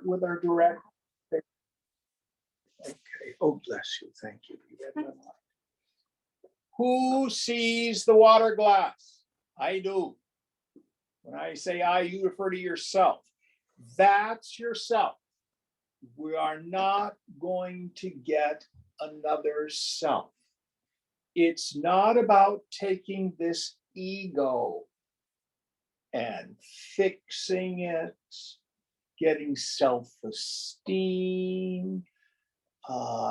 with our direct. Okay. Oh, bless you. Thank you. You read my mind. Who sees the water glass? I do. When I say I, you refer to yourself. That's yourself. We are not going to get another self. It's not about taking this ego and fixing it, getting self-esteem,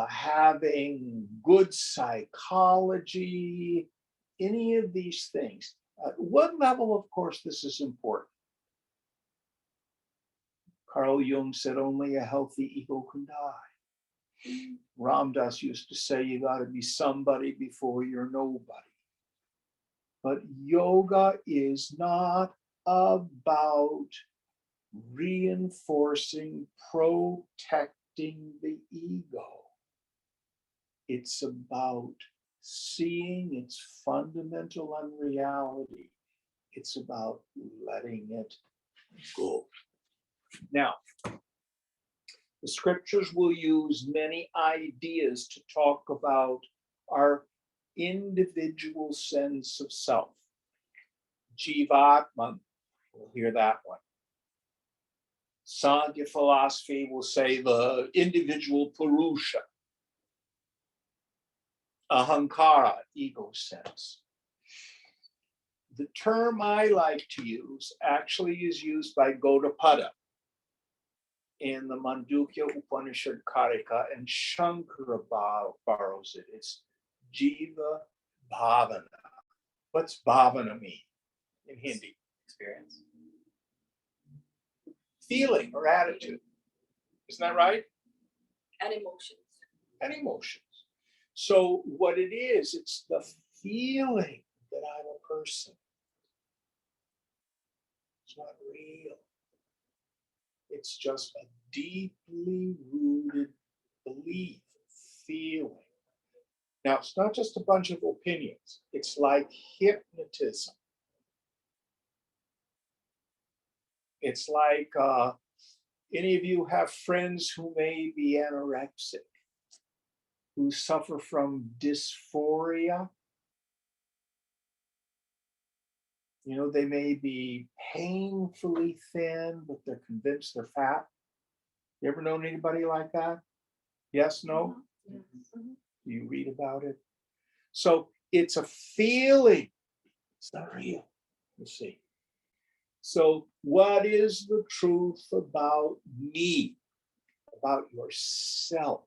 having good psychology, any of these things. At one level, of course, this is important. Carl Jung said only a healthy ego can die. Ram Dass used to say you got to be somebody before you're nobody. But yoga is not about reinforcing, protecting the ego. It's about seeing its fundamental unreality. It's about letting it go. Now, the scriptures will use many ideas to talk about our individual sense of self. Jivatman, we'll hear that one. Sankhya philosophy will say the individual Purusha. Ahankara, ego sense. The term I like to use actually is used by Gaudapada in the Mandukya Upanishad Karika, and Shankara borrows it. It's Jiva Bhavana. What's Bhavana mean in Hindi? Experience. Feeling or attitude. Isn't that right? And emotions. And emotions. So what it is, it's the feeling that I'm a person. It's not real. It's just a deeply rooted belief, feeling. Now, it's not just a bunch of opinions. It's like hypnotism. It's like any of you have friends who may be anorexic, who suffer from dysphoria. You know, they may be painfully thin, but they're convinced they're fat. You ever known anybody like that? Yes, no? Yes. Mm-hmm. You read about it. So it's a feeling. It's not real. You see. So what is the truth about me, about yourself?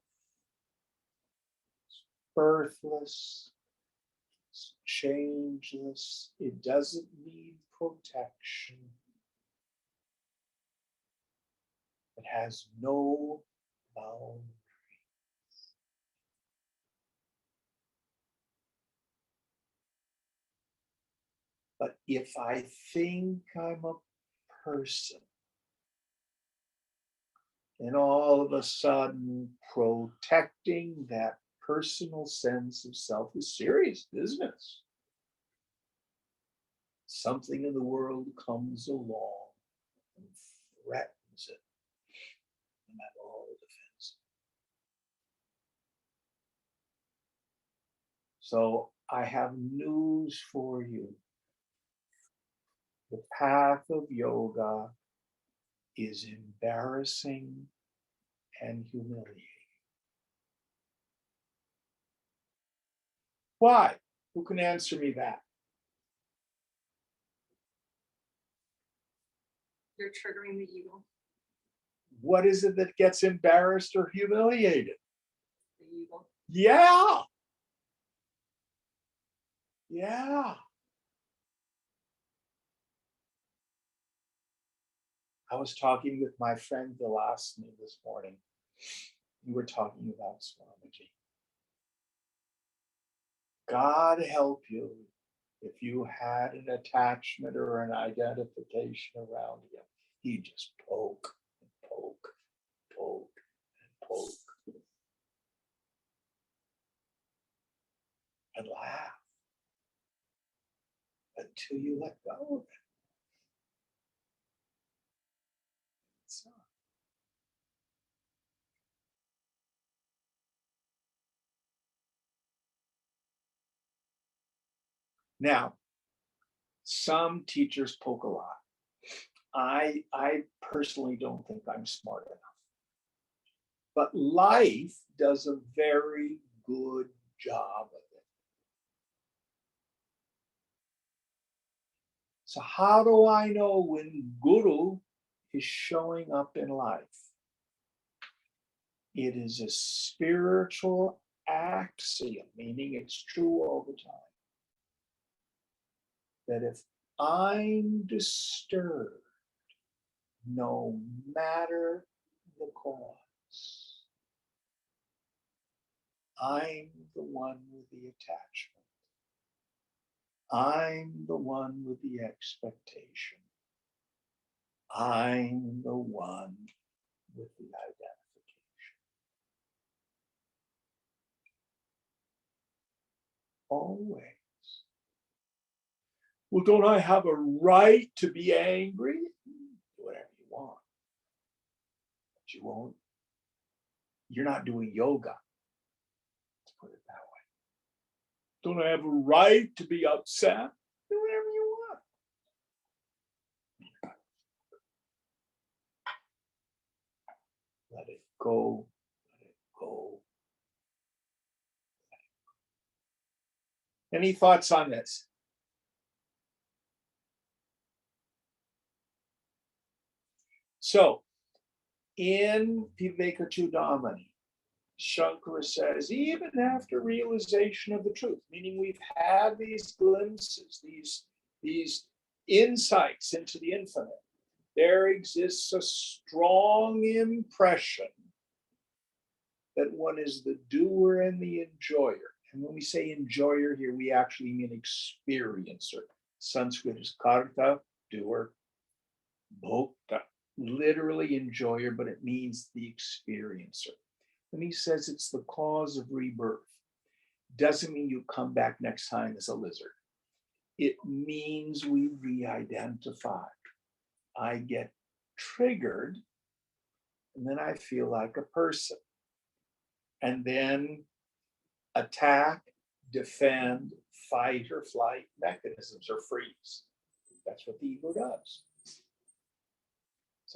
It's birthless. It's changeless. It doesn't need protection. It has no boundaries. But if I think I'm a person, then all of a sudden protecting that personal sense of self is serious business. Something in the world comes along and threatens it. And I'm all defensive. So I have news for you. The path of yoga is embarrassing and humiliating. Why? Who can answer me that? You're triggering the ego. What is it that gets embarrassed or humiliated? The ego. Yeah. Yeah. I was talking with my friend Vilasni this morning. We were talking about Swamiji. God help you if you had an attachment or an identification around him. He'd just poke and poke, poke and poke. And laugh until you let go of it. It's not. Now, some teachers poke a lot. I personally don't think I'm smart enough. But life does a very good job of it. So how do I know when Guru is showing up in life? It is a spiritual axiom, meaning it's true all the time, that if I'm disturbed, no matter the cause, I'm the one with the attachment. I'm the one with the expectation. I'm the one with the identification. Always. Well, don't I have a right to be angry? Do whatever you want. But you won't. You're not doing yoga. Let's put it that way. Don't I have a right to be upset? Do whatever you want. Let it go. Let it go. Any thoughts on this? So, in Vivekachudamani, Shankara says, even after realization of the truth, meaning we've had these glimpses, these insights into the infinite, there exists a strong impression that one is the doer and the enjoyer. And when we say enjoyer here, we actually mean experiencer. Sanskrit is karta, doer, bhokta, literally enjoyer, but it means the experiencer. When he says it's the cause of rebirth, doesn't mean you come back next time as a lizard. It means we re-identify. I get triggered, and then I feel like a person. And then attack, defend, fight or flight mechanisms or freeze. That's what the ego does. Is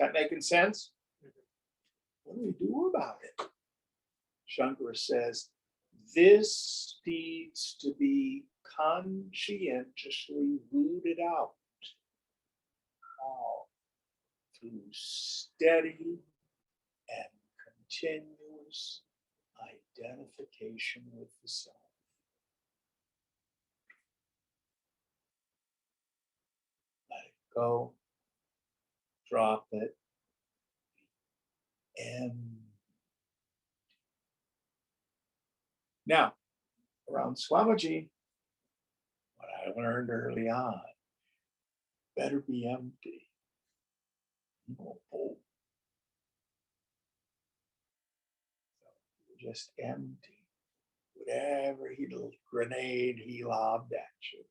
that making sense? What do we do about it? Shankara says, this needs to be conscientiously rooted out. How? Through steady and continuous identification with the self. Let it go, drop it, and now, around Swamiji, what I learned early on, better be empty. You won't pull. So just empty. Whatever grenade he lobbed at you.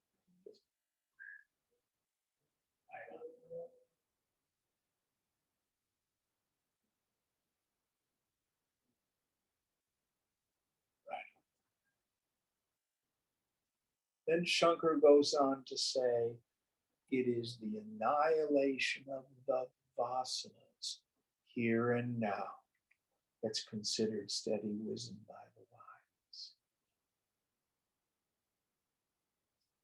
Then Shankar goes on to say, it is the annihilation of the vasanas here and now that's considered steady wisdom by the wise.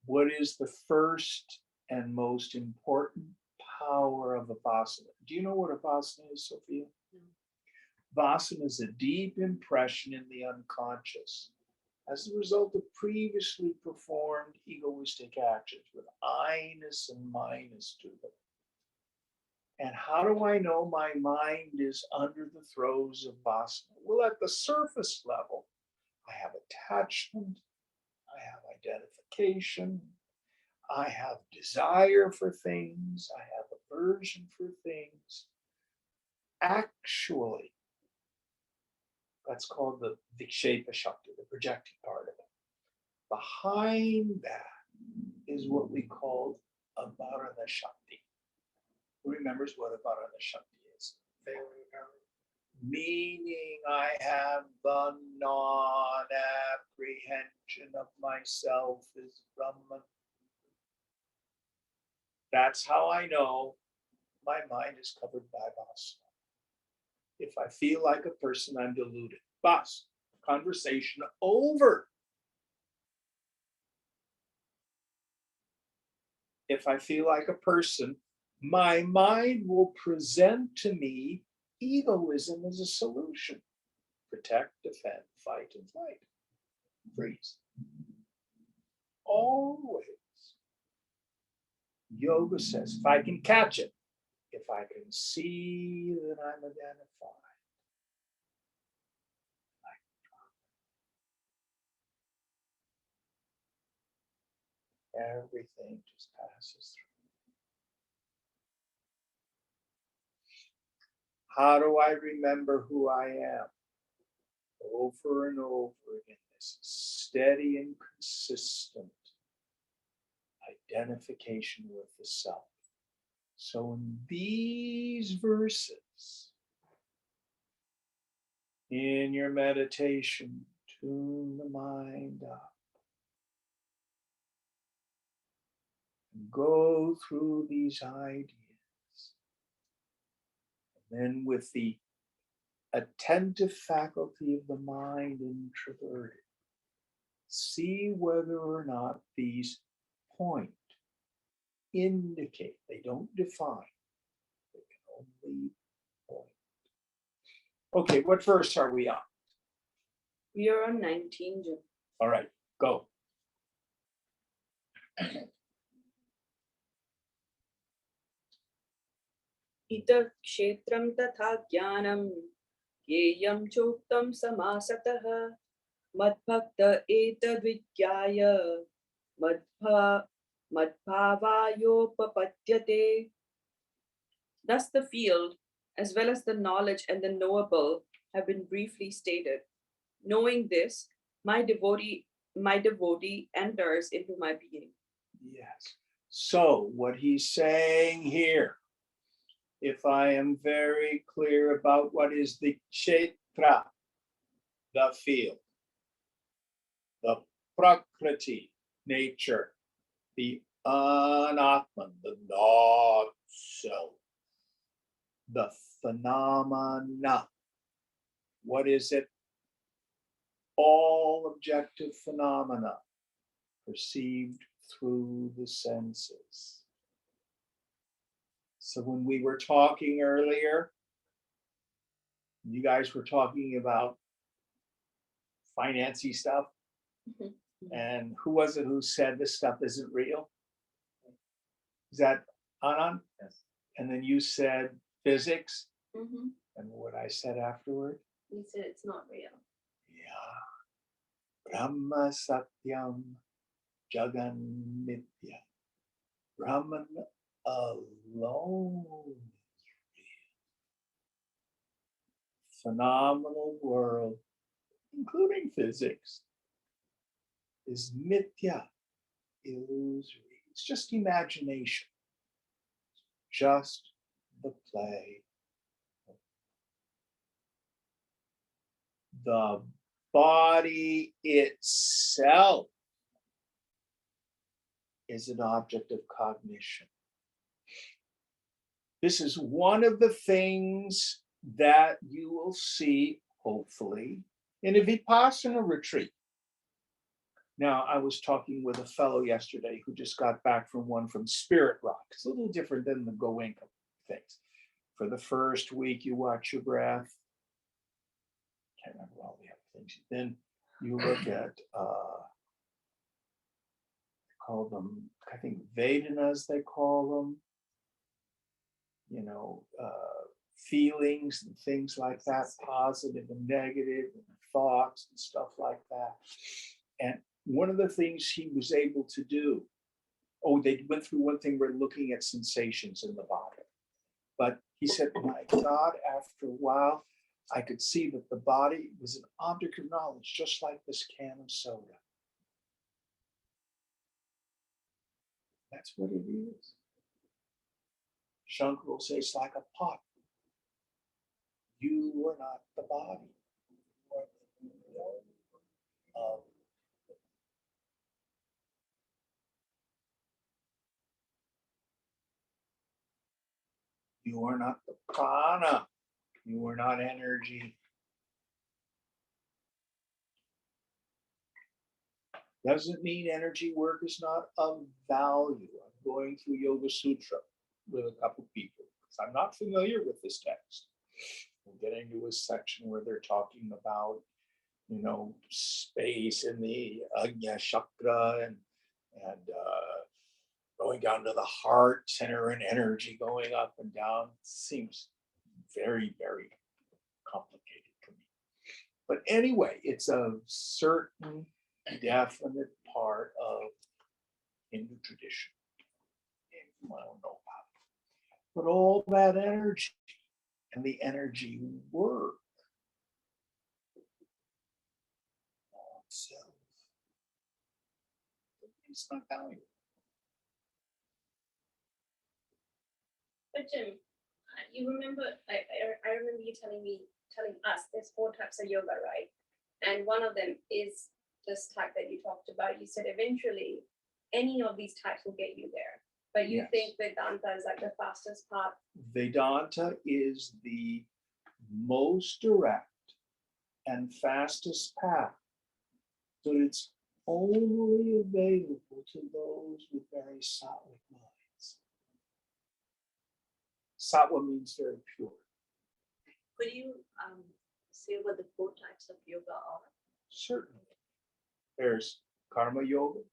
What is the first and most important power of a vasana? Do you know what a vasana is, Sophia? Vasana is a deep impression in the unconscious as a result of previously performed egoistic actions with I-ness and minus to them. And how do I know my mind is under the throes of vasana? Well, at the surface level, I have attachment, I have identification, I have desire for things, I have aversion for things. Actually, that's called the Vikshepa Shakti, the projecting part of it. Behind that is what we call Avarana Shakti. Who remembers what Avarana Shakti is? Meaning I have the non-apprehension of myself as Brahman, That's how I know my mind is covered by vasana. If I feel like a person, I'm deluded. Bas, conversation over. If I feel like a person, my mind will present to me egoism as a solution. Protect, defend, fight, and flight. Freeze. Always. Yoga says, if I can catch it, if I can see that I'm identified, everything just passes through. How do I remember who I am? Over and over again, this steady and consistent identification with the self. So in these verses, in your meditation, tune the mind up. Go through these ideas. And then with the attentive faculty of the mind introverted, see whether or not these point, indicate, they don't define, they can only point. Okay, what verse are we on? We are on 19, Jim. All right, go. Ita kshetram tatha jnanam yeyam choktam samasatah madbhakta etadvidyaya madbhavayopapadyate. Thus the field, as well as the knowledge and the knowable, have been briefly stated. Knowing this, my devotee enters into my being. Yes. So what he's saying here, if I am very clear about what is the kshetra, the field, the prakriti, nature, the anatman, the not self, the phenomena, what is it? All objective phenomena perceived through the senses. So when we were talking earlier, you guys were talking about financy stuff. And who was it who said this stuff isn't real? Is that Anand? Yes. And then you said physics. Mm-hmm. And what I said afterward? You said it's not real. Yeah. Brahma Satyam Jagan Nitya. Brahman alone is real. Phenomenal world, including physics, is mithya, illusory. It's just imagination. Just the play. The body itself is an object of cognition. This is one of the things that you will see, hopefully, in a Vipassana retreat. Now, I was talking with a fellow yesterday who just got back from one from Spirit Rock. It's a little different than the Goenka things. For the first week, you watch your breath. Can't remember all the other things. Then you look at, call them, I think Vedanas, they call them, you know, feelings and things like that, positive and negative, and thoughts and stuff like that. And one of the things he was able to do, they went through one thing, we're looking at sensations in the body. But he said, my God, after a while, I could see that the body was an object of knowledge, just like this can of soda. That's what it is. Shankar will say it's like a pot. You are not the body. You are the knower of. You are not the prana. You are not energy. Doesn't mean energy work is not of value. I'm going through Yoga Sutra with a couple people because I'm not familiar with this text. We'll get into a section where they're talking about, space in the Agnya Chakra and going down to the heart center and energy going up and down. Seems very, very complicated to me. But anyway, it's a certain definite part of Hindu tradition. I don't know about it. But all that energy and the energy work on itself, it's not valuable. But Jim, you remember, I remember you telling us there's 4 types of yoga, right? And one of them is this type that you talked about. You said eventually any of these types will get you there. But you Yes. think Vedanta is like the fastest path. Vedanta is the most direct and fastest path, but it's only available to those with very sattvic minds. Sattva means very pure. Could you say what the 4 types of yoga are? Certainly. There's karma yoga,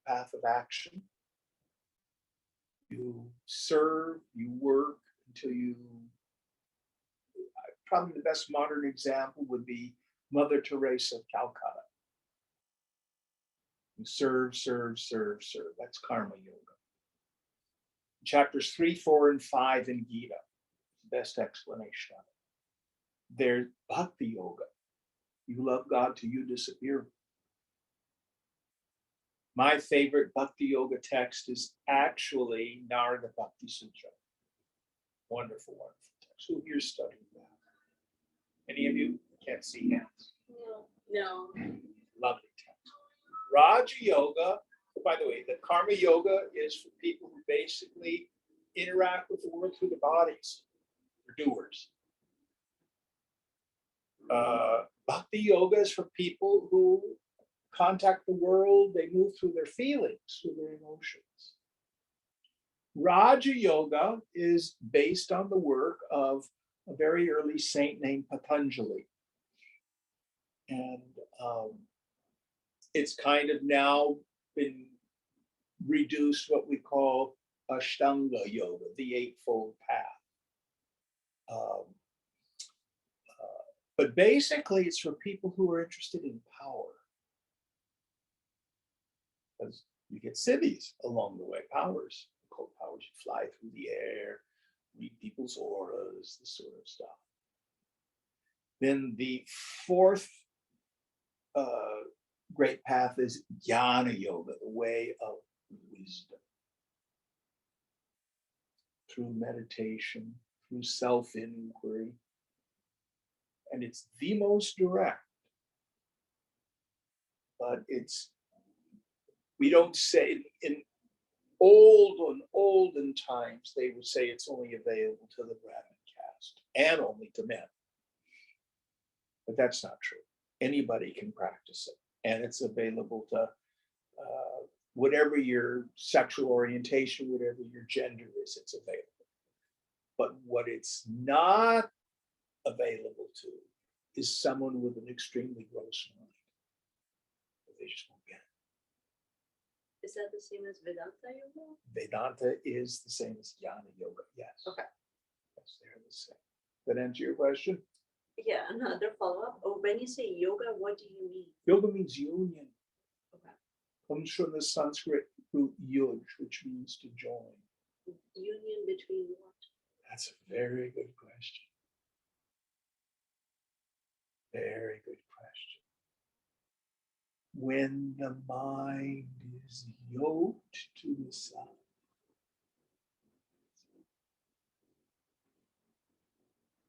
path of action. You serve, you work until you, probably the best modern example would be Mother Teresa of Calcutta. You serve, serve, serve, serve. That's karma yoga. Chapters 3, 4, and 5 in Gita, best explanation of it. There's bhakti yoga. You love God till you disappear. My favorite bhakti yoga text is actually Narada Bhakti Sutra. Wonderful, wonderful text. Who here's studying that? Any of you? Can't see hands. No. Lovely text. Raja Yoga, by the way, the Karma Yoga is for people who basically interact with the world through the bodies. They're doers. Bhakti Yoga is for people who contact the world, they move through their feelings, through their emotions. Raja Yoga is based on the work of a very early saint named Patanjali. And it's kind of now been reduced what we call Ashtanga Yoga, the Eightfold Path. But basically, it's for people who are interested in power. Because you get cities along the way, powers, called powers. You fly through the air, read people's auras, this sort of stuff. Then the 4th great path is Jnana Yoga, the way of wisdom. Through meditation, through self-inquiry. And it's the most direct. But we don't say, in olden times, they would say it's only available to the Brahmin caste and only to men. But that's not true. Anybody can practice it. And it's available to whatever your sexual orientation, whatever your gender is, it's available. But what it's not available to is someone with an extremely gross mind. They just won't get it. Is that the same as Vedanta yoga? Vedanta is the same as Jnana Yoga, yes. Okay. Yes, they're the same. That answer your question? Yeah, another follow-up. Oh, when you say yoga, what do you mean? Yoga means union. Okay. Comes from the Sanskrit root yuj, which means to join. Union between what? That's a very good question. Very good question. When the mind is yoked to the self,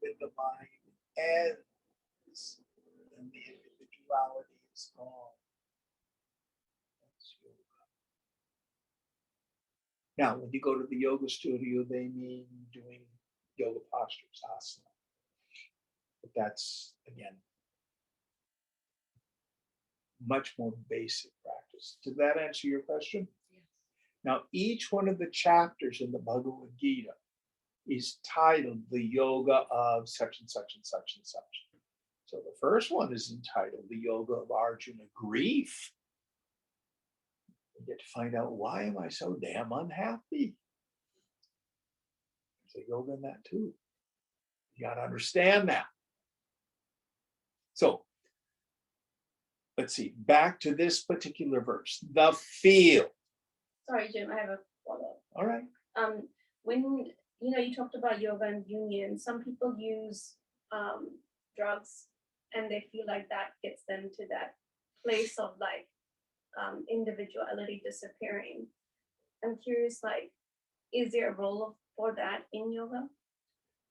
when the mind ends and the individuality is gone, that's yoga. Now, when you go to the yoga studio, they mean doing postures, asana. But that's, again, much more basic practice. Did that answer your question? Yes. Now, each one of the chapters in the Bhagavad Gita is titled the yoga of such and such and such and such. So the first one is entitled the yoga of Arjuna, grief. You get to find out, why am I so damn unhappy? There's a yoga in that too. You got to understand that. So let's see, back to this particular verse, the feel. Sorry, Jim, I have a follow-up. All right. When you talked about yoga and union, some people use drugs and they feel like that gets them to that place of like individuality disappearing. I'm curious, like, is there a role for that in yoga?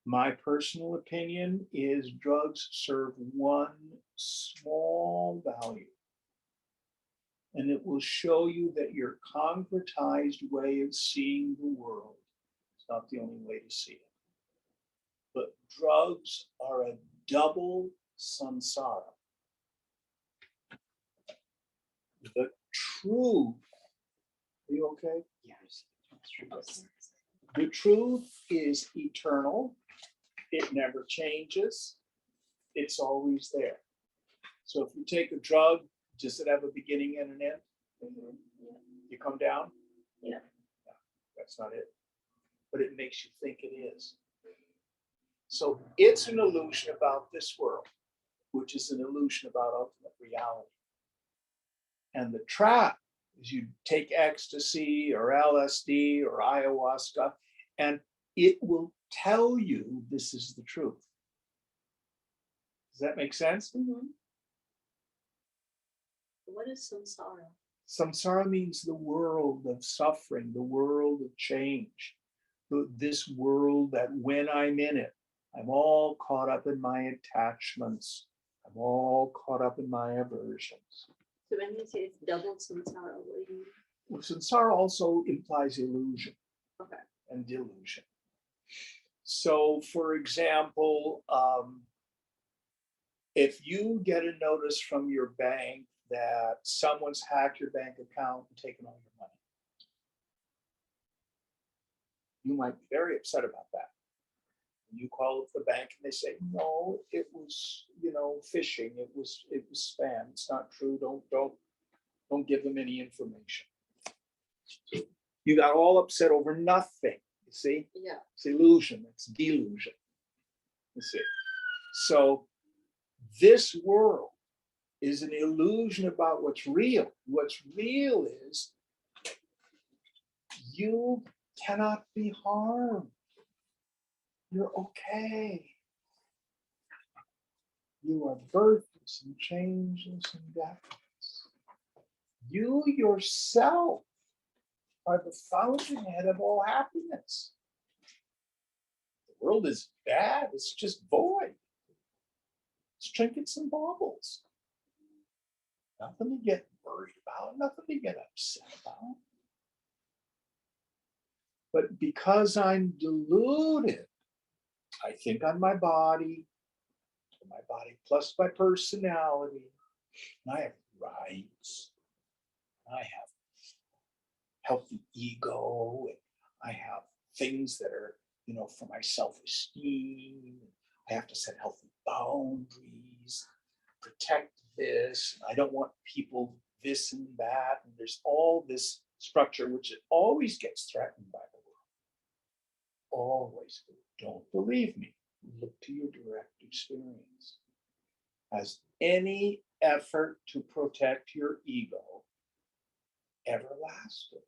My personal opinion is drugs serve one small value, and it will show you that your concretized way of seeing the world is not the only way to see it. But drugs are a double samsara. The truth, are you okay? Yes. The truth is eternal. It never changes. It's always there. So if you take a drug, does it have a beginning and an end? Mm-hmm. Yeah. You come down? Yeah. No, that's not it. But it makes you think it is. So it's an illusion about this world, which is an illusion about ultimate reality. And the trap is you take ecstasy or LSD or ayahuasca, and it will tell you this is the truth. Does that make sense? Mm-hmm. What is samsara? Samsara means the world of suffering, the world of change, this world that when I'm in it, I'm all caught up in my attachments. I'm all caught up in my aversions. So when you say it's double samsara, what do you mean? Well, samsara also implies illusion. Okay. And delusion. So, for example, if you get a notice from your bank that someone's hacked your bank account and taken all your money, you might be very upset about that. You call up the bank and they say, no, it was, phishing. It was spam. It's not true. Don't give them any information. So you got all upset over nothing. You see? Yeah. It's illusion. It's delusion. You see? So this world is an illusion about what's real. What's real is you cannot be harmed. You're okay. You are birthless and changeless and deathless. You yourself are the fountainhead of all happiness. The world is bad. It's just void. It's trinkets and baubles. Nothing to get worried about, nothing to get upset about. But because I'm deluded, I think on my body plus my personality, and I have rights, I have healthy ego, and I have things that are, for my self-esteem. I have to set healthy boundaries, protect this. I don't want people this and that. And there's all this structure, which always gets threatened by the world. Always. Don't believe me. Look to your direct experience. Has any effort to protect your ego ever lasted?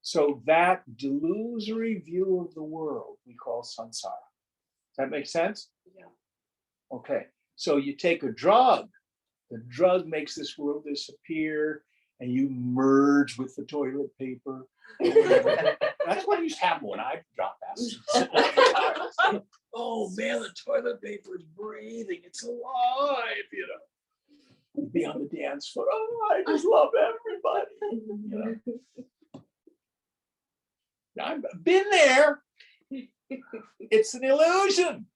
So that delusory view of the world we call samsara. Does that make sense? Yeah. Okay. So you take a drug, the drug makes this world disappear, and you merge with the toilet paper. That's what used to happen when I dropped acid. Oh man, the toilet paper is breathing. It's alive, You'd be on the dance floor. Oh, I just love everybody. I've been there. It's an illusion,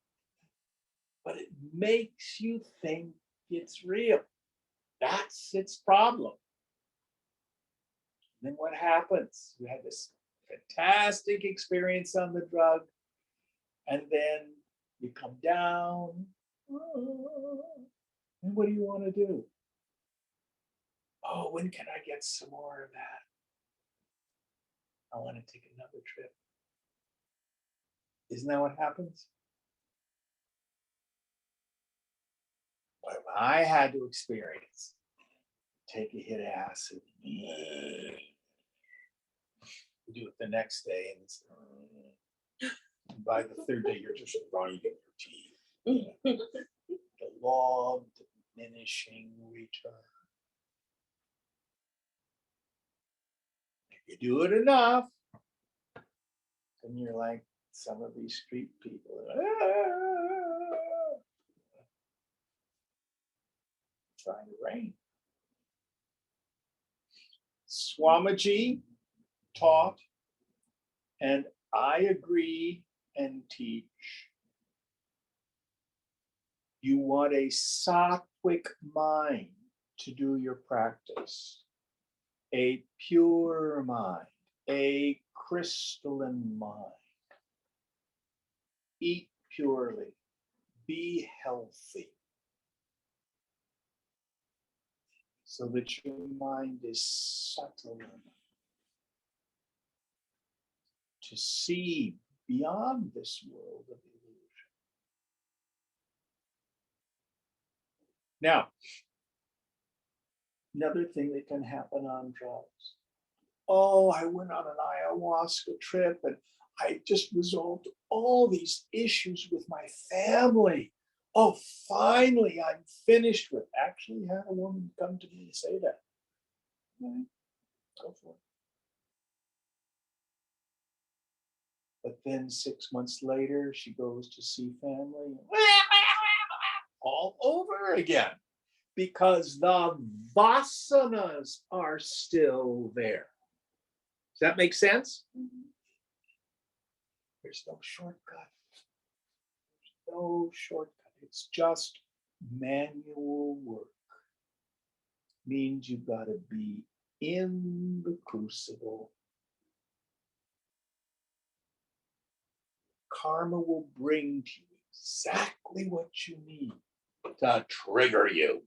but it makes you think it's real. That's its problem. Then what happens? You have this fantastic experience on the drug, and then you come down. And what do you want to do? Oh, when can I get some more of that? I want to take another trip. Isn't that what happens? What I had to experience, take a hit of acid. You do it the next day, and by the third day, you're just grinding your teeth. The law of diminishing return. If you do it enough, then you're like some of these street people. Trying to rain. Swamiji taught, and I agree and teach. You want a sattvic mind to do your practice, a pure mind, a crystalline mind. Eat purely, be healthy, so that your mind is subtle enough to see beyond this world of illusion. Now, another thing that can happen on drugs. Oh, I went on an ayahuasca trip and I just resolved all these issues with my family. Oh, finally, I'm finished with. Actually, had a woman come to me and say that. Okay, go for it. But then 6 months later, she goes to see family all over again because the vasanas are still there. Does that make sense? There's no shortcut. There's no shortcut. It's just manual work. Means you've got to be in the crucible. Karma will bring to you exactly what you need to trigger you.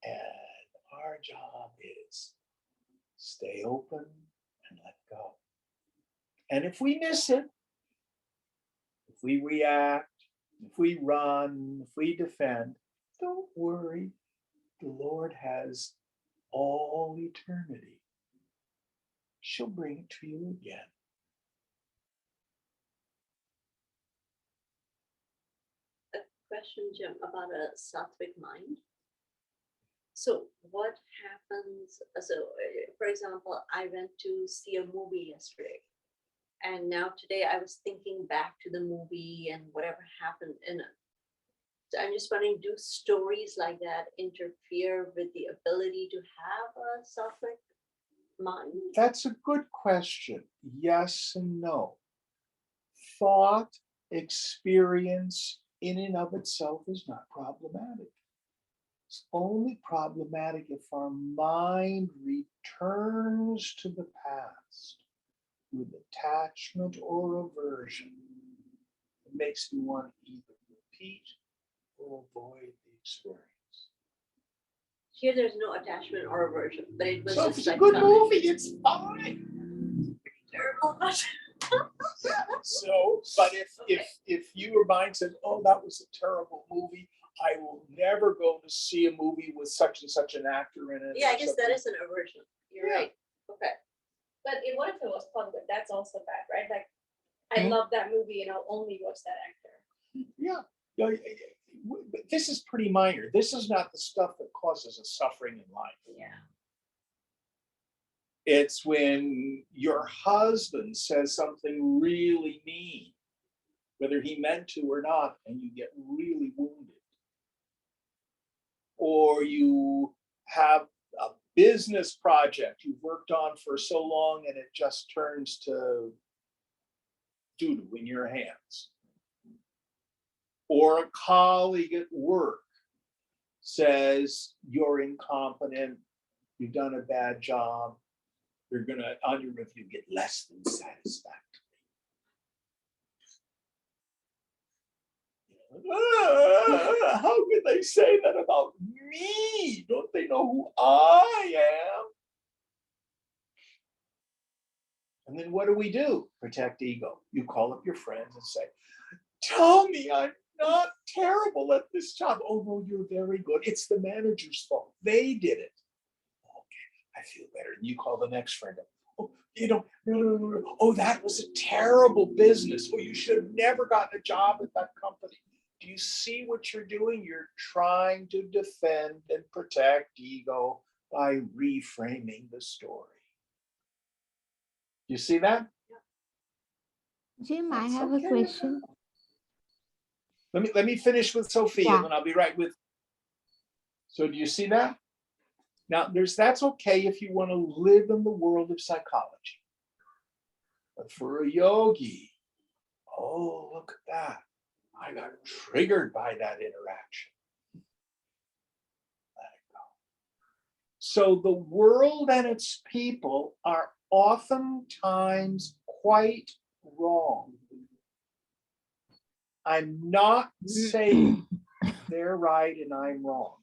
And our job is stay open and let go. And if we miss it, if we react, if we run, if we defend, don't worry. The Lord has all eternity. She'll bring it to you again. A question, Jim, about a sattvic mind. So what happens? So, for example, I went to see a movie yesterday. And now today I was thinking back to the movie and whatever happened in it. So I'm just wondering, do stories like that interfere with the ability to have a sattvic mind? That's a good question. Yes and no. Thought, experience in and of itself is not problematic. It's only problematic if our mind returns to the past with attachment or aversion. It makes me want to either repeat or avoid the experience. Here there's no attachment or aversion, but it was So if just it's a like good coming. movie, it's fine. Terrible. So, but if your mind says, "Oh, that was a terrible movie. I will never go to see a movie with such and such an actor in it." Yeah, or I guess something. that is an aversion. You're Yeah. right. Okay. But what if it was fun? But that's also bad, right? Like, I Mhm. love that movie and I'll only watch that actor. Yeah. But this is pretty minor. This is not the stuff that causes us suffering in life. Yeah. It's when your husband says something really mean, whether he meant to or not, and you get really wounded. Or you have a business project you've worked on for so long and it just turns to doo-doo in your hands. Or a colleague at work says you're incompetent, you've done a bad job, you're gonna, on your review, get less than satisfactory. How could they say that about me? Don't they know who I am? And then what do? Protect ego. You call up your friends and say, tell me I'm not terrible at this job. Oh no, you're very good. It's the manager's fault. They did it. Okay, I feel better. And you call the next friend up. Oh, oh, that was a terrible business. Oh, you should have never gotten a job at that company. Do you see what you're doing? You're trying to defend and protect ego by reframing the story. You see that? Jim, I That's have okay. a question. Let me finish with Sophia, Yeah. and I'll be right with. So do you see that? Now, that's okay if you want to live in the world of psychology. But for a yogi, oh, look at that. I got triggered by that interaction. Let it go. So the world and its people are oftentimes quite wrong. I'm not saying they're right and I'm wrong.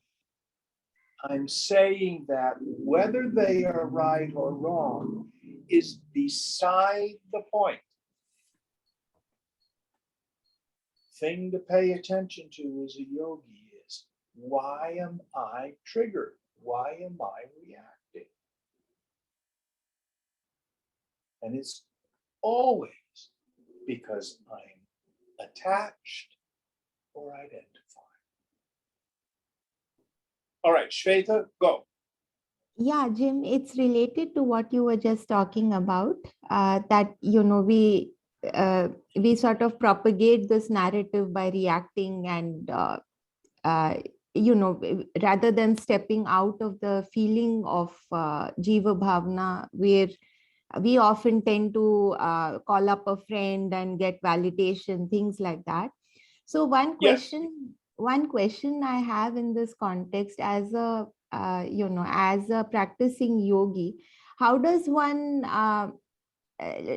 I'm saying that whether they are right or wrong is beside the point. Thing to pay attention to as a yogi is, why am I triggered? Why am I reacting? And it's always because I'm attached or identified. All right, Shweta, go. Yeah, Jim, it's related to what you were just talking about, that, we sort of propagate this narrative by reacting and, rather than stepping out of the feeling of Jiva Bhavna, where we often tend to call up a friend and get validation, things like that. So one question I have in this context, as a as a practicing yogi, how does one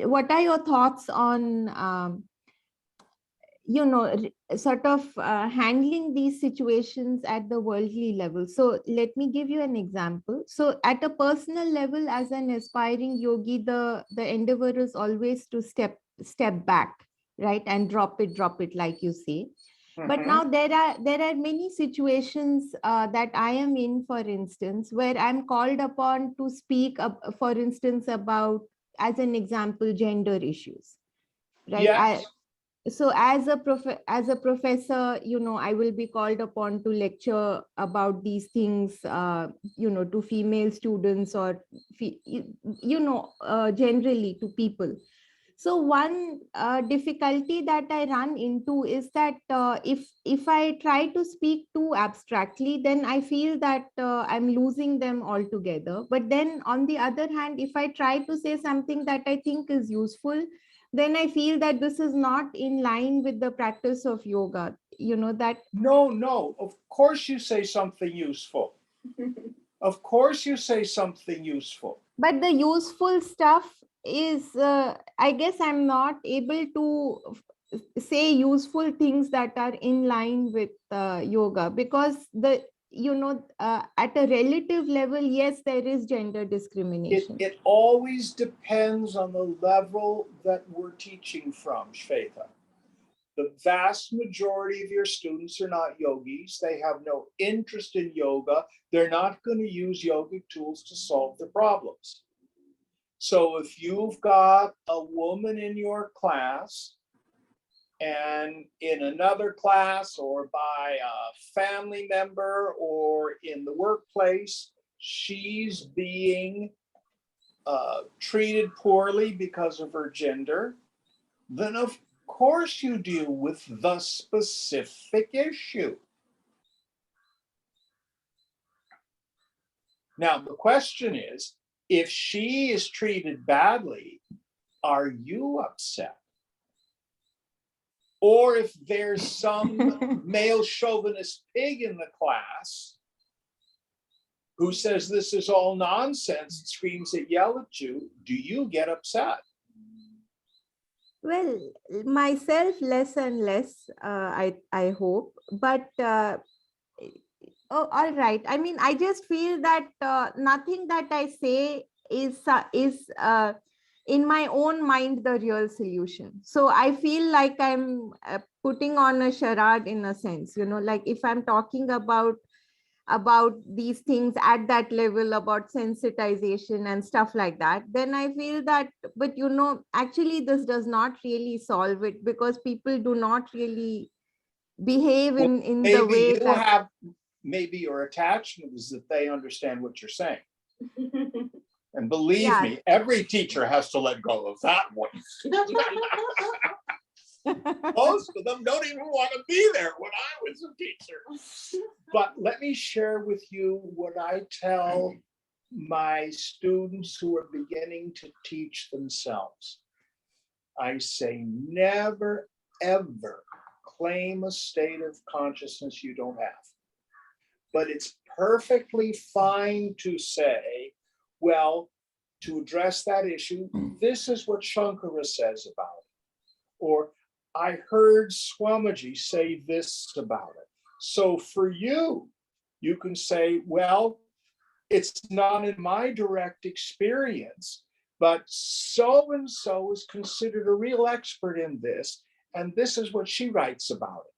what are your thoughts on sort of handling these situations at the worldly level? So let me give you an example. So at a personal level, as an aspiring yogi, the endeavor is always to step back, right, and drop it like you say. But now there are many situations that I am in, for instance, where I'm called upon to speak up, for instance, about, as an example, gender issues, right? Yes. So as a professor, I will be called upon to lecture about these things, to female students or, generally to people. So one difficulty that I run into is that if I try to speak too abstractly, then I feel that I'm losing them altogether. But then on the other hand, if I try to say something that I think is useful, then I feel that this is not in line with the practice of yoga. That. No, of course you say something useful. Of course you say something useful. But the useful stuff is, I guess I'm not able to say useful things that are in line with yoga, because at a relative level, yes, there is gender discrimination. It always depends on the level that we're teaching from, Shweta. The vast majority of your students are not yogis. They have no interest in yoga. They're not going to use yogic tools to solve their problems. So if you've got a woman in your class and in another class or by a family member or in the workplace, she's being treated poorly because of her gender, then of course you deal with the specific issue. Now, the question is, if she is treated badly, are you upset? Or if there's some male chauvinist pig in the class who says this is all nonsense, screams and yells at you, do you get upset? Well, myself less and less, I hope, but oh, all right. I mean, I just feel that nothing that I say is in my own mind the real solution. So I feel like I'm putting on a charade in a sense, like if I'm talking about these things at that level, about sensitization and stuff like that, then I feel that, but actually this does not really solve it, because people do not really behave in the Maybe way you that have, maybe your attachment is that they understand what you're saying. And believe Yeah. me, every teacher has to let go of that one. Most of them don't even want to be there when I was a teacher. But let me share with you what I tell my students who are beginning to teach themselves. I say, never, ever claim a state of consciousness you don't have. But it's perfectly fine to say, well, to address that issue, this is what Shankara says about it. Or I heard Swamiji say this about it. So for you, you can say, well, it's not in my direct experience, but so-and-so is considered a real expert in this, and this is what she writes about it.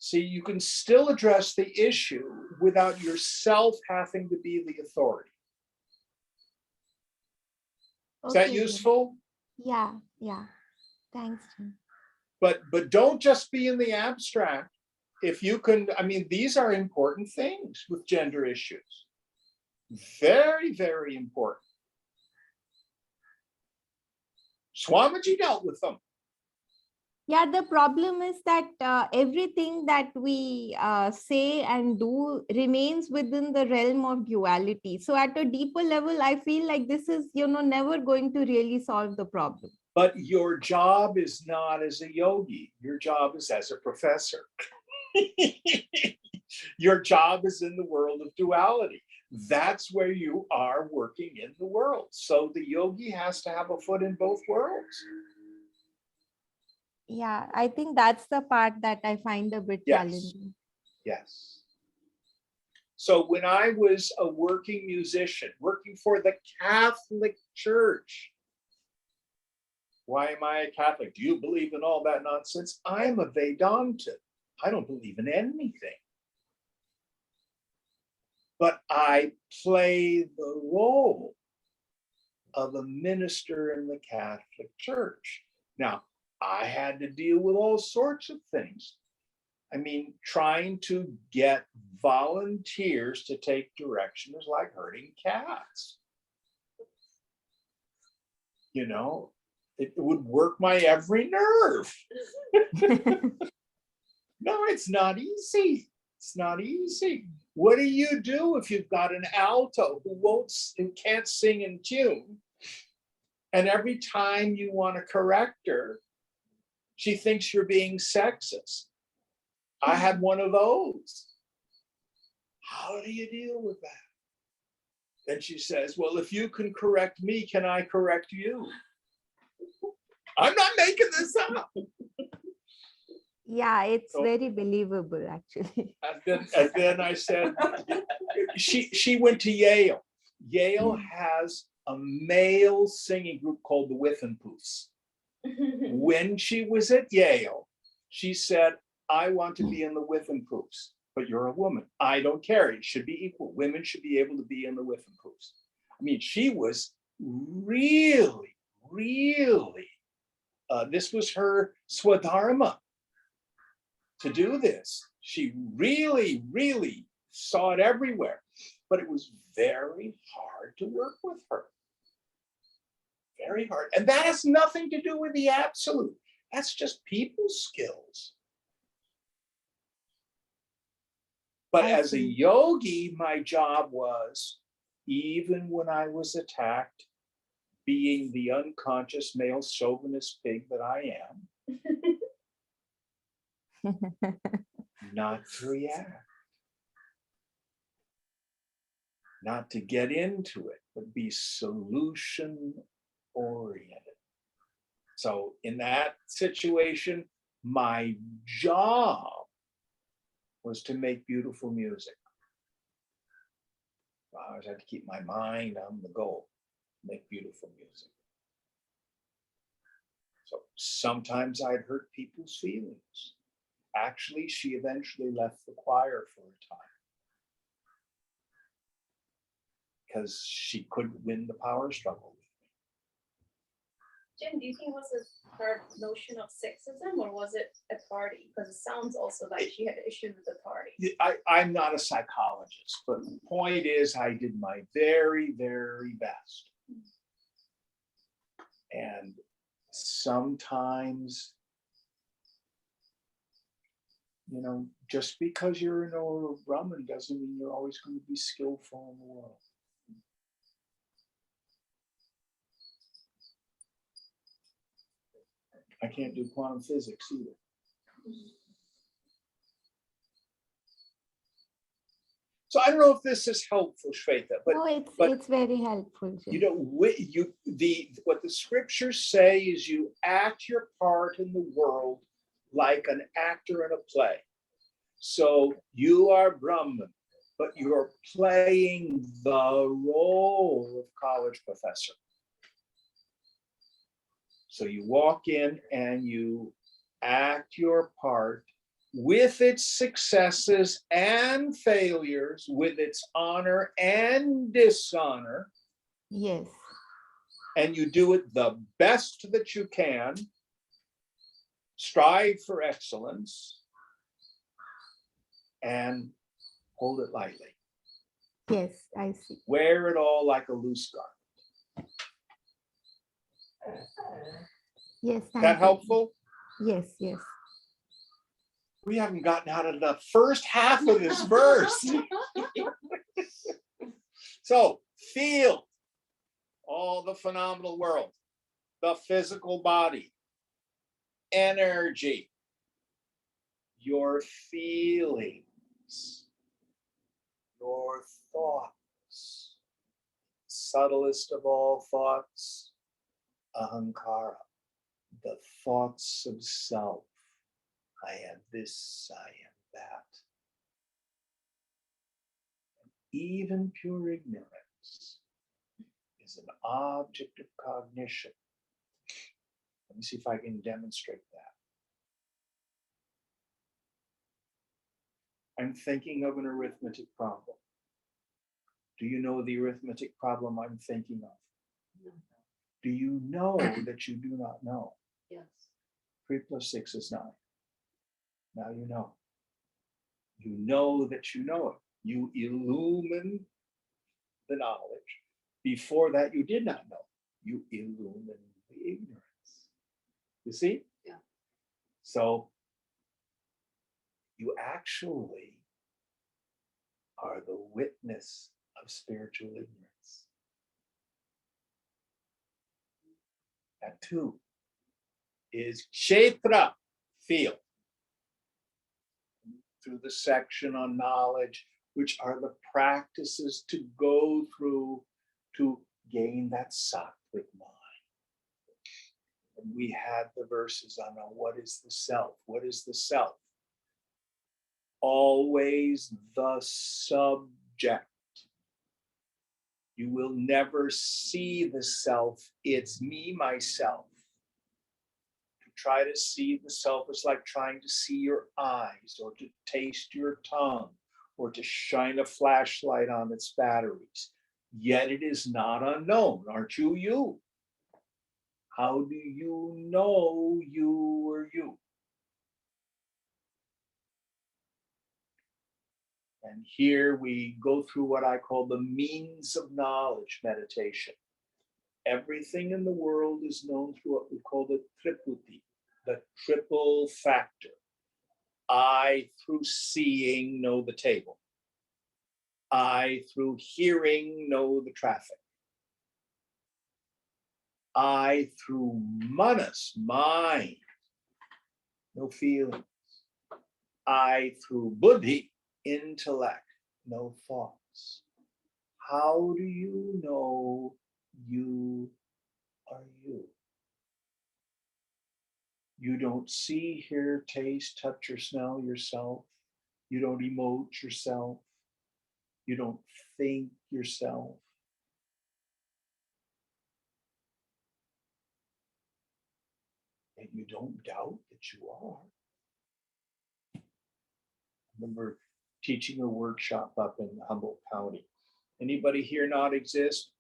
See, you can still address the issue without yourself having to be the authority. Is that Okay, useful? yeah. Thanks, Jim. But don't just be in the abstract. If you can, I mean, these are important things with gender issues. Very, very important. Swamiji dealt with them. Yeah, the problem is that everything that we say and do remains within the realm of duality. So at a deeper level, I feel like this is, never going to really solve the problem. But your job is not as a yogi. Your job is as a professor. Your job is in the world of duality. That's where you are working in the world. So the yogi has to have a foot in both worlds. Yeah, I think that's the part that I find a bit challenging. Yes. So when I was a working musician, working for the Catholic Church, why am I a Catholic? Do you believe in all that nonsense? I'm a Vedantin. I don't believe in anything. But I play the role of a minister in the Catholic Church. Now, I had to deal with all sorts of things. I mean, trying to get volunteers to take direction is like herding cats. It would work my every nerve. No, it's not easy. It's not easy. What do you do if you've got an alto who can't sing in tune, and every time you want to correct her, she thinks you're being sexist? I had one of those. How do you deal with that? Then she says, well, if you can correct me, can I correct you? I'm not making this up. Yeah, it's very believable, actually. And then I said, she went to Yale. Yale has a male singing group called the whiffenpoofs. When she was at Yale, she said, I want to be in the whiffenpoofs, but you're a woman. I don't care. It should be equal. Women should be able to be in the whiffenpoofs. I mean, she was really, really, this was her swadharma to do this. She really, really saw it everywhere, but it was very hard to work with her. Very hard. And that has nothing to do with the absolute. That's just people skills. But I as a see. yogi, my job was, even when I was attacked, being the unconscious male chauvinist pig that I am, not to react, not to get into it, but be solution oriented. So in that situation, my job was to make beautiful music. I always had to keep my mind on the goal, make beautiful music. So sometimes I'd hurt people's feelings. Actually, she eventually left the choir for a time because she couldn't win the power struggle. Jim, do you think it was her notion of sexism, or was it a party? Because it sounds also like she had issues with the party. I'm not a psychologist, but the point is I did my very, very best. And sometimes, you know, just because you're an Doer Brahmin doesn't mean you're always going to be skillful in the world. I can't do quantum physics either. So I don't know if this is helpful, Shweta, but No, but it's very helpful, Jim. you know, what the scriptures say is you act your part in the world like an actor in a play. So you are Brahman, but you're playing the role of college professor. So you walk in and you act your part with its successes and failures, with its honor and dishonor, Yes. and you do it the best that you can. Strive for excellence and hold it lightly. Yes, I see. Wear it all like a loose garment. Yes, Is thank that you. helpful? Yes, yes. We haven't gotten out of the first half of this verse. So feel all the phenomenal world, the physical body, energy, your feelings, your thoughts, subtlest of all thoughts, ahankara, the thoughts of self. I am this, I am that. Even pure ignorance is an object of cognition. Let me see if I can demonstrate that. I'm thinking of an arithmetic problem. Do you know the arithmetic problem I'm thinking of? No. Do you know that you do not know? Yes. 3 + 6 is 9. Now you know. You know that you know it. You illumine the knowledge. Before that, you did not know. You illumine the ignorance. You see? Yeah. So you actually are the witness of spiritual ignorance. That too is kshetra, feel. Through the section on knowledge, which are the practices to go through to gain that sattvic mind. And we had the verses on what is the self? What is the self? Always the subject. You will never see the self. It's me, myself. To try to see the self is like trying to see your eyes or to taste your tongue or to shine a flashlight on its batteries. Yet it is not unknown. Aren't you you? How do you know you are you? And here we go through what I call the means of knowledge meditation. Everything in the world is known through what we call the triputi, the triple factor. I, through seeing, know the table. I, through hearing, know the traffic. I, through manas, mind, no feelings. I, through buddhi, intellect, no thoughts. How do you know you are you? You don't see, hear, taste, touch, or smell yourself. You don't emote yourself. You don't think yourself. And you don't doubt that you are. I remember teaching a workshop up in Humboldt County. Anybody here not exist?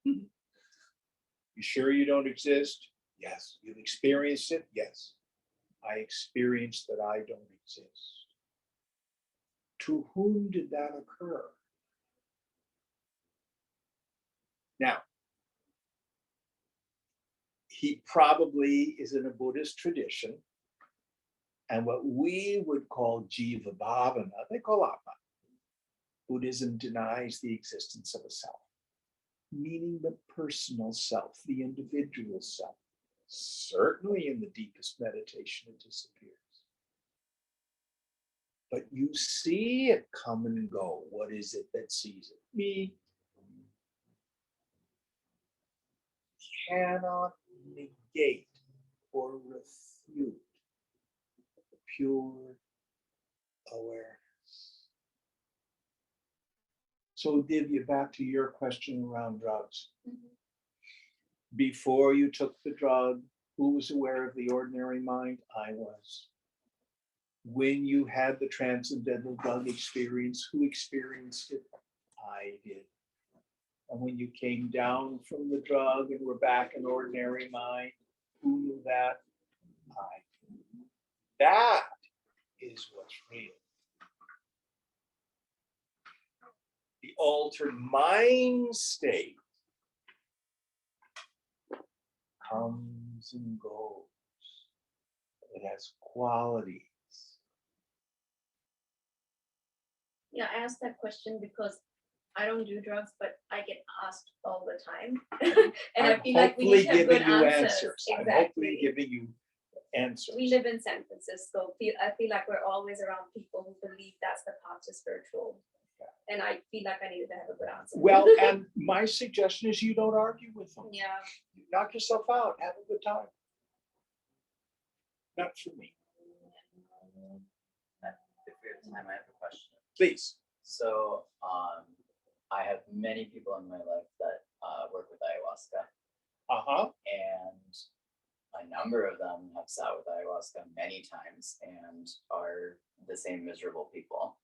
You sure you don't exist? Yes. You've experienced it? Yes. I experienced that I don't exist. To whom did that occur? Now, he probably is in a Buddhist tradition, and what we would call jiva bhavana, they call atma. Buddhism denies the existence of a self, meaning the personal self, the individual self. Certainly in the deepest meditation, it disappears. But you see it come and go. What is it that sees it? Me. Cannot negate or refute the pure awareness. So Divya, back to your question around drugs. Before you took the drug, who was aware of the ordinary mind? I was. When you had the transcendental drug experience, who experienced it? I did. And when you came down from the drug and were back in ordinary mind, who knew that? I did. That is what's real. The altered mind state comes and goes. It has qualities. Yeah, I asked that question because I don't do drugs, but I get asked all the time. And I feel like we need to have good answers. I'm hopefully giving you answers. We live in San Francisco. I feel like we're always around people who believe that's the path to spiritual. And I feel like I needed to have a good answer. Well, and my suggestion is you don't argue with them. Yeah. You knock yourself out. Have a good time. Not for me. If we have time, I have a question. Please. So, I have many people in my life that work with ayahuasca, and a number of them have sat with ayahuasca many times and are the same miserable people.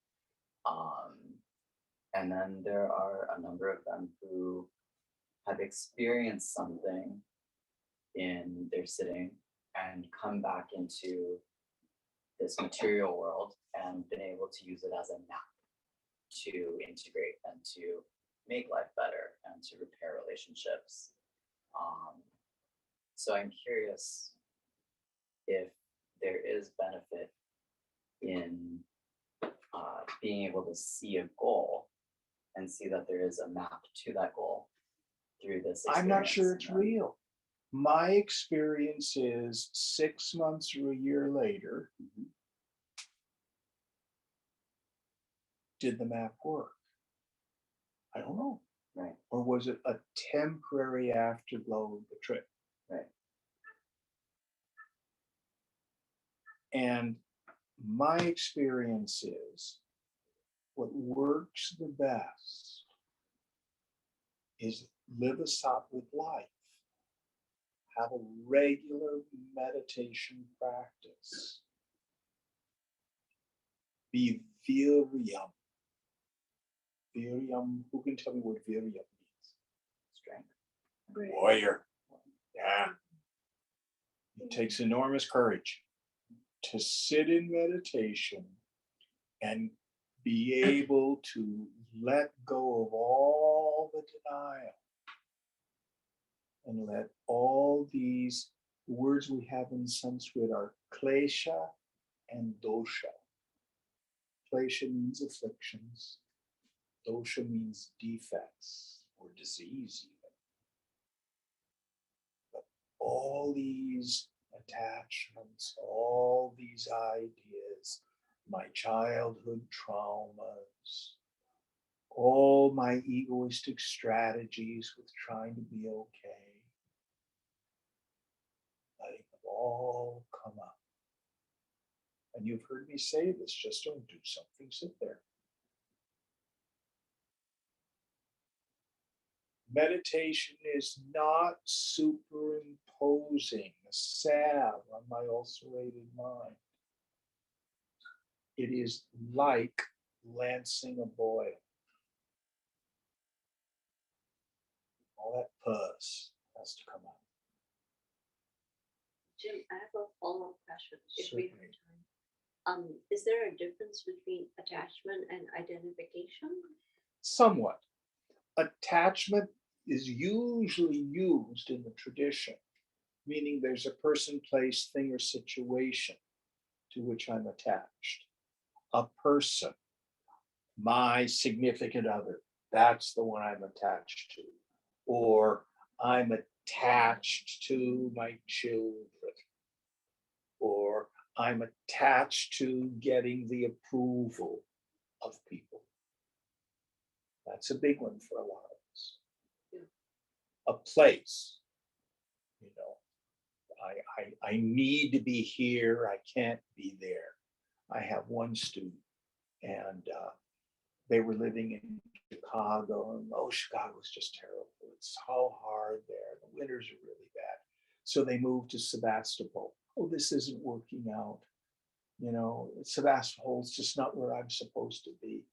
And then there are a number of them who have experienced something in their sitting and come back into this material world and been able to use it as a map to integrate and to make life better and to repair relationships. So I'm curious if there is benefit in being able to see a goal and see that there is a map to that goal through this experience. I'm not sure it's real. My experience is 6 months or a year later, did the map work? I don't know. Right. Or was it a temporary afterglow of the trip? Right. And my experience is what works the best is live a sattvic life. Have a regular meditation practice. Be viryam. Viryam, who can tell me what viryam means? Strength. Warrior. Yeah. It takes enormous courage to sit in meditation and be able to let go of all the denial and let all these The words we have in Sanskrit are klesha and dosha. Klesha means afflictions. Dosha means defects or disease even. But all these attachments, all these ideas, my childhood traumas, all my egoistic strategies with trying to be okay, letting them all come up. And you've heard me say this, just don't do something, sit there. Meditation is not superimposing a salve on my ulcerated mind. It is like lancing a boil. All that pus has to come out. Jim, I have a follow-up question if we have Certainly. time. Is there a difference between attachment and identification? Somewhat. Attachment is usually used in the tradition, meaning there's a person, place, thing, or situation to which I'm attached. A person, my significant other, that's the one I'm attached to. Or I'm attached to my children. Or I'm attached to getting the approval of people. That's a big one for a lot of us. A place, you know, I need to be here, I can't be there. I have one student, and they were living in Chicago, and Chicago's just terrible. It's so hard there. The winters are really bad. So they moved to Sebastopol. This isn't working out. You know, Sebastopol's just not where I'm supposed to be.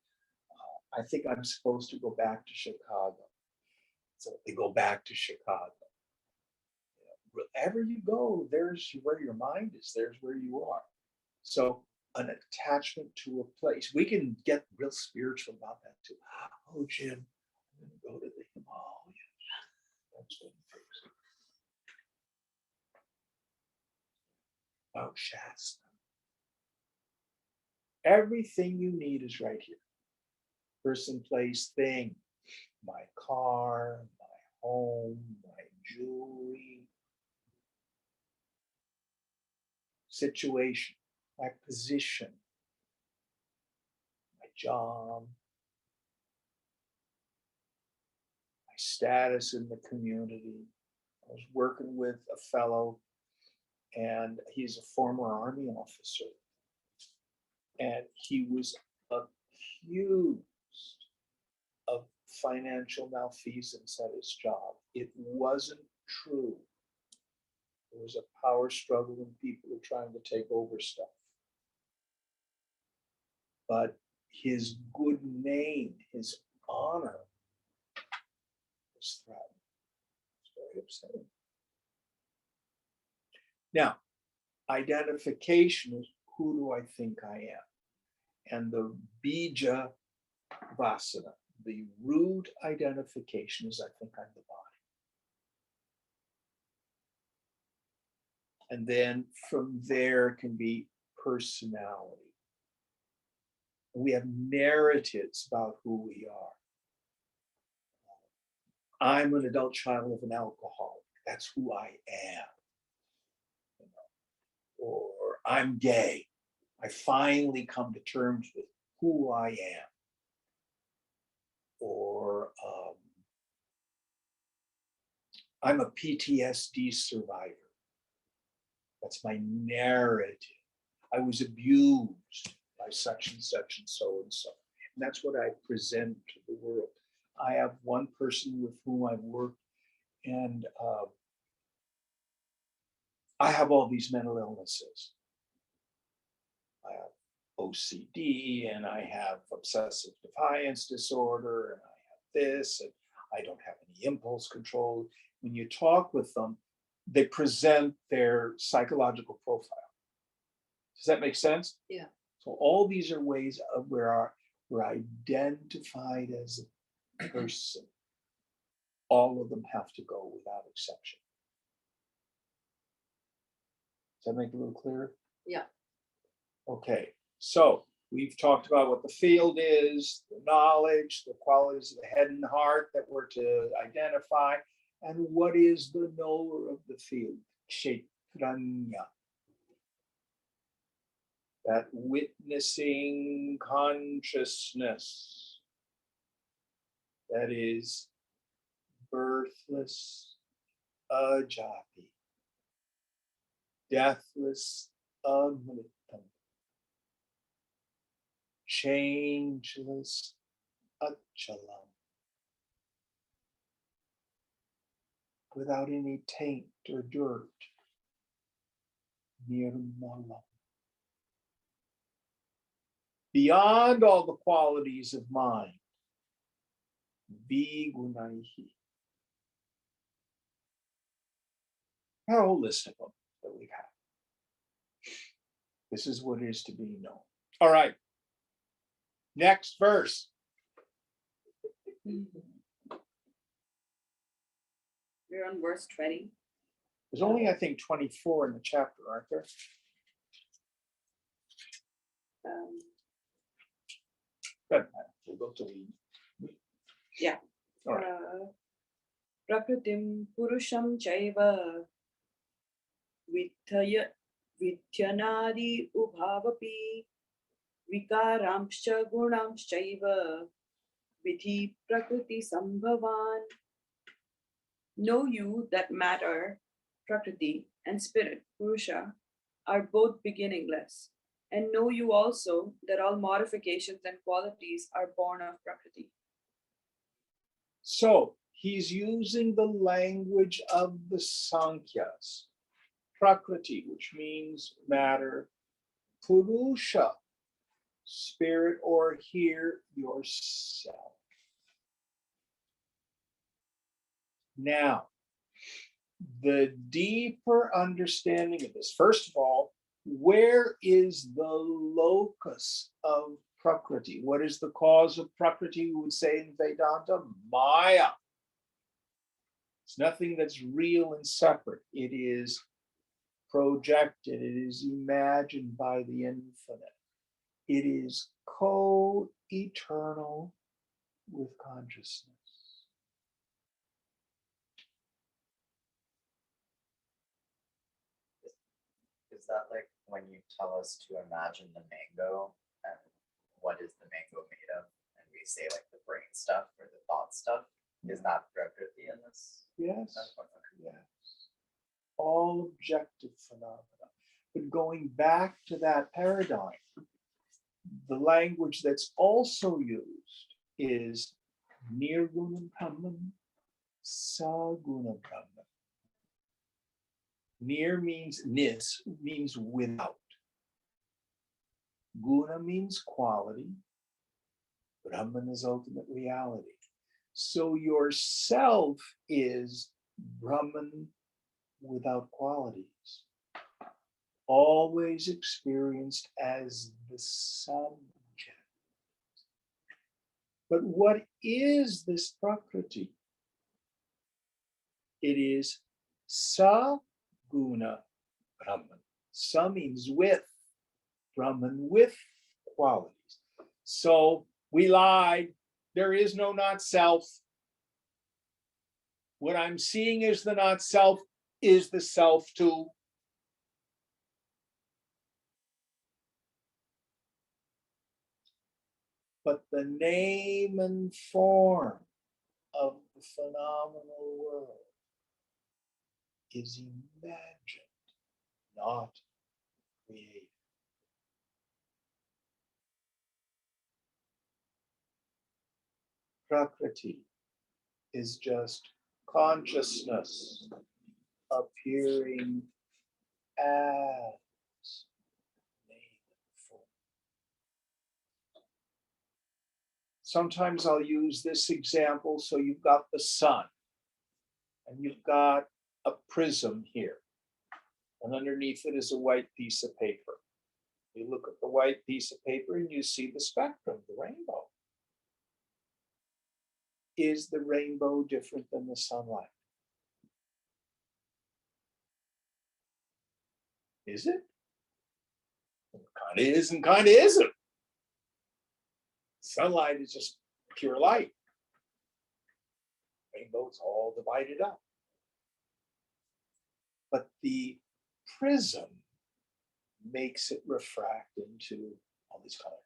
I think I'm supposed to go back to Chicago. So they go back to Chicago. Wherever you go, there's where your mind is, there's where you are. So an attachment to a place. We can get real spiritual about that too. Oh, Jim, I'm going to go to the Himalayas. That's what it takes. Oh, Shasta. Everything you need is right here. Person, place, thing. My car, my home, my jewelry. Situation, my position, my job, my status in the community. I was working with a fellow, and he's a former Army officer, and he was accused of financial malfeasance at his job. It wasn't true. There was a power struggle and people were trying to take over stuff. But his good name, his honor was threatened. It's very upsetting. Now, identification is who do I think I am? And the bija vasana, the root identification is I think I'm the body. And then from there can be personality. We have narratives about who we are. I'm an adult child of an alcoholic. That's who I am. You know? Or I'm gay. I finally come to terms with who I am. Or I'm a PTSD survivor. That's my narrative. I was abused by such and such and so and so. And that's what I present to the world. I have one person with whom I've worked, and I have all these mental illnesses. I have OCD, and I have obsessive defiance disorder, and I have this, and I don't have any impulse control. When you talk with them, they present their psychological profile. Does that make sense? Yeah. So all these are ways of where we're identified as a person. All of them have to go without exception. that make it a little clearer? Yeah. Okay, so we've talked about what the field is, the knowledge, the qualities of the head and heart that we're to identify, and what is the knower of the field, Kshetranya. That witnessing consciousness that is birthless, ajati, deathless, amritam, changeless, achalam, without any taint or dirt, nirmalam. Beyond all the qualities of mind, vigunaihi. A whole list of them that we have. This is what is to be known. All right. Next verse. We're on verse 20. There's only, I think, 24 in the chapter, aren't there? Doesn't matter. We'll go to the. Yeah. All right. Prakritim purusham chaiva vidyanadi ubhavapi vikaramscha gunamschaiva vidhi prakriti sambhavan. Know you that matter, prakriti, and spirit, purusha, are both beginningless. And know you also that all modifications and qualities are born of prakriti. So he's using the language of the Sankhya's. Prakriti, which means matter, Purusha, spirit, or here, yourself. Now, the deeper understanding of this, first of all, where is the locus of Prakriti? What is the cause of Prakriti, we would say in Vedanta? Maya. It's nothing that's real and separate. It is projected, it is imagined by the infinite. It is co-eternal with consciousness. Is that like when you tell us to imagine the mango and what is the mango made of? And we say like the brain stuff or the thought stuff? Is that Prakriti in this? Yes, yes. All objective phenomena. But going back to that paradigm, the language that's also used is nirgunam brahman, sagunam brahman. Nir means nis, means without. Guna means quality. Brahman is ultimate reality. So yourself is Brahman without qualities, always experienced as the subject. But what is this Prakriti? It is Sa Guna Brahman. Sa means with, Brahman with qualities. So we lied. There is no not self. What I'm seeing is the not self is the self too. But the name and form of the phenomenal world is imagined, not created. Prakriti is just consciousness appearing as name and form. Sometimes I'll use this example. So you've got the sun and you've got a prism here, and underneath it is a white piece of paper. You look at the white piece of paper and you see the spectrum, the rainbow. Is the rainbow different than the sunlight? Is it? Kind of is and kind of isn't. Sunlight is just pure light. Rainbow's all divided up. But the prism makes it refract into all these colors.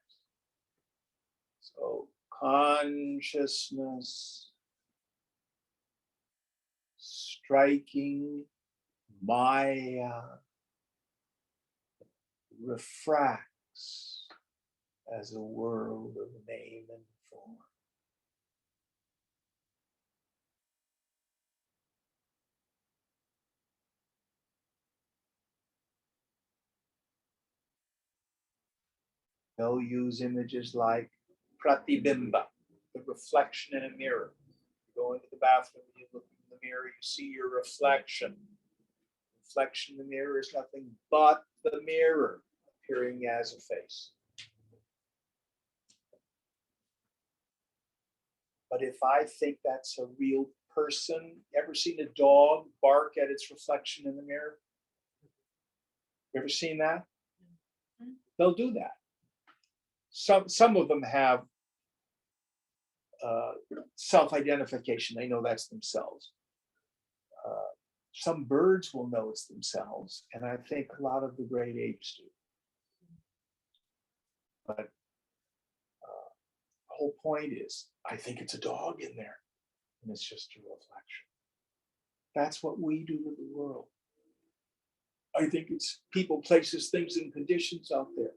So consciousness striking Maya refracts as a world of name and form. They'll use images like pratibimba, the reflection in a mirror. You go into the bathroom, you look in the mirror, you see your reflection. Reflection in the mirror is nothing but the mirror appearing as a face. But if I think that's a real person, ever seen a dog bark at its reflection in the mirror? You ever seen that? They'll do that. Some of them have self-identification. They know that's themselves. Some birds will know it's themselves, and I think a lot of the great apes do. But the whole point is, I think it's a dog in there, and it's just a reflection. That's what we do to the world. I think it's people, places, things, and conditions out there.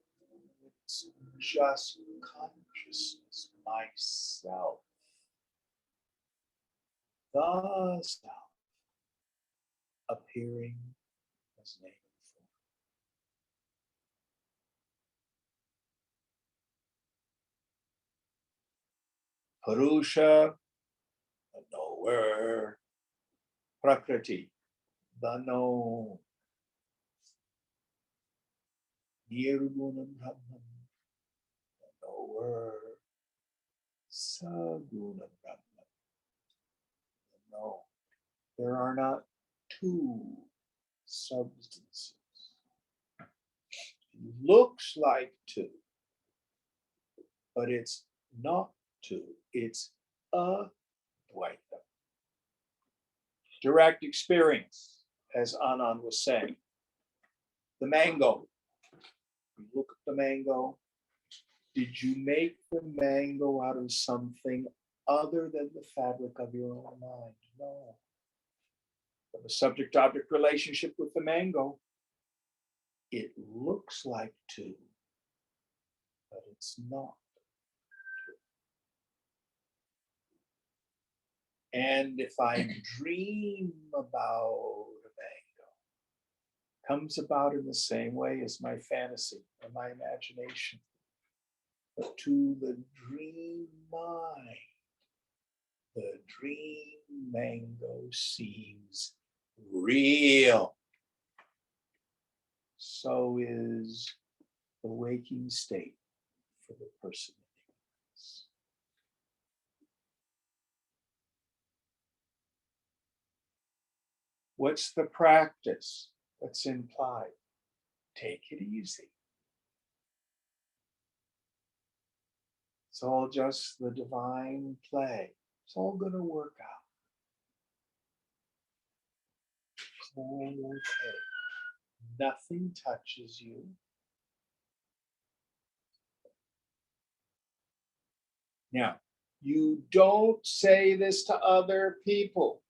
It's just consciousness, myself, the self, appearing as name and form. Purusha, the knower. Prakriti, the known. Nirgunam Brahman, the knower. Sagunam Brahman, the known. There are not two substances. It looks like two, but it's not two. It's a Dvaita. Direct experience, as Anand was saying. The mango. You look at the mango. Did you make the mango out of something other than the fabric of your own mind? No. The subject-object relationship with the mango, it looks like two, but it's not two. And if I dream about a mango, it comes about in the same way as my fantasy or my imagination. But to the dream mind, the dream mango seems real. So is the waking state for the person in ignorance. What's the practice that's implied? Take it easy. It's all just the divine play. It's all going to work out. It's all okay. Nothing touches you. Now, you don't say this to other people.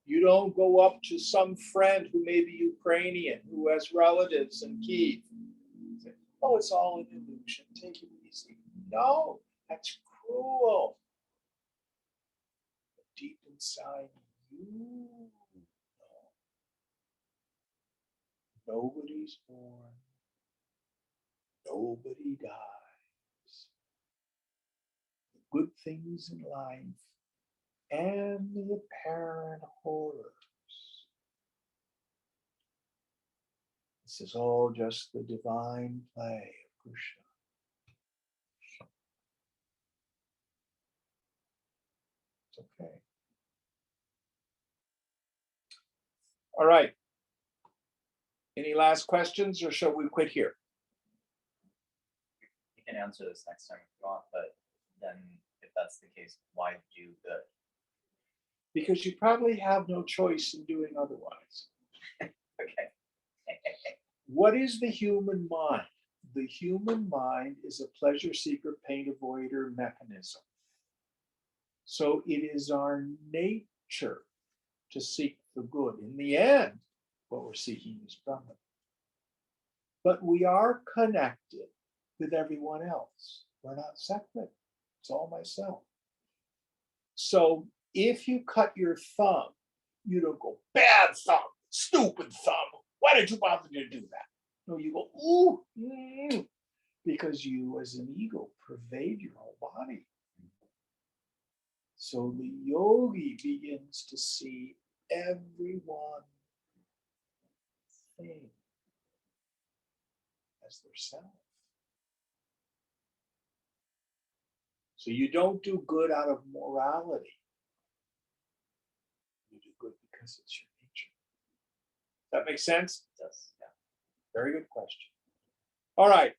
You don't go up to some friend who may be Ukrainian, who has relatives in Kyiv. Say, oh, it's all an illusion. Take it easy. No, that's cruel. But deep inside you know. Nobody's born. Nobody dies. The good things in life and the apparent horrors. This is all just the divine play of Krishna. It's okay. All right. Any last questions, or shall we quit here? You can answer this next time if you want, but then if that's the case, why do good? Because you probably have no choice in doing otherwise. Okay. What is the human mind? The human mind is a pleasure seeker, pain avoider mechanism. So it is our nature to seek the good. In the end, what we're seeking is Brahman. But we are connected with everyone else. We're not separate. It's all myself. So if you cut your thumb, you don't go, bad thumb, stupid thumb. Why did you bother to do that? No, you go, ooh, because you as an ego pervade your whole body. So the yogi begins to see everyone thing as their self. So you don't do good out of morality. You do good because it's your nature. That makes sense? Yes. Yeah. Very good question. All right.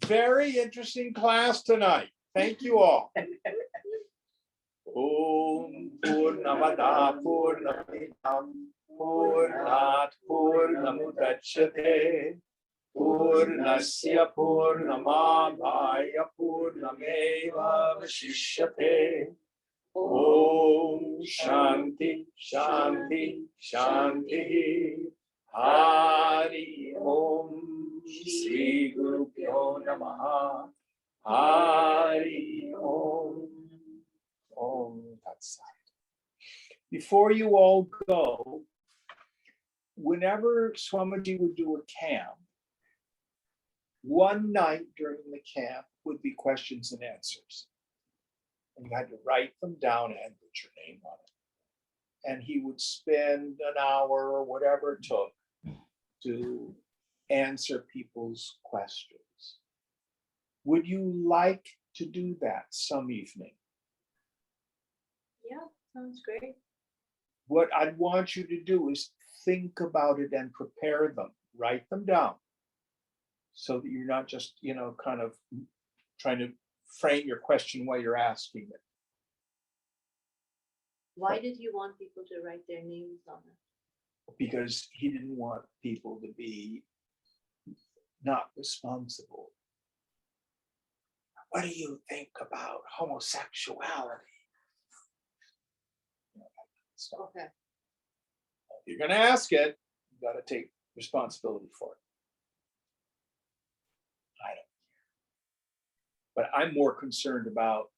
Very interesting class tonight. Thank you all. Om Purnamada Purnamidam Purnat Purnamudachyate Purnasya Purnamadaya Purnameva Vashishyate. Om Shanti Shanti Shanti. Hari Om Shri Guru Pyo Namaha. Hari Om. Om Tat Sat. Before you all go, whenever Swamiji would do a camp, one night during the camp would be questions and answers. And you had to write them down and put your name on it. And he would spend an hour or whatever it took to answer people's questions. Would you like to do that some evening? Yeah, sounds great. What I'd want you to do is think about it and prepare them, write them down so that you're not just, kind of trying to frame your question while you're asking it. Why did you want people to write their names on it? Because he didn't want people to be not responsible. What do you think about homosexuality? Okay. If you're going to ask it, you got to take responsibility for it. I don't care. But I'm more concerned about,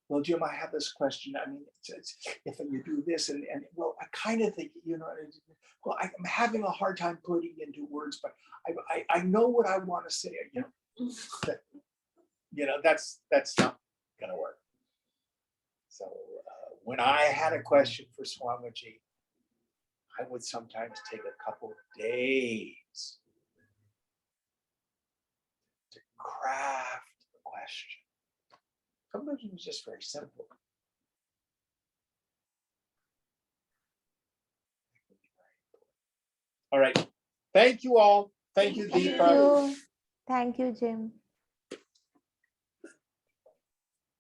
well, Jim, I have this question. I mean, it's if you do this, and well, I kind of think, well, I'm having a hard time putting into words, but I know what I want to say. That's not going to work. So when I had a question for Swamiji, I would sometimes take a couple of days to craft the question. Sometimes it was just very simple. All right. Thank you all. Thank you, Thank Deepa. you. Thank you, Jim.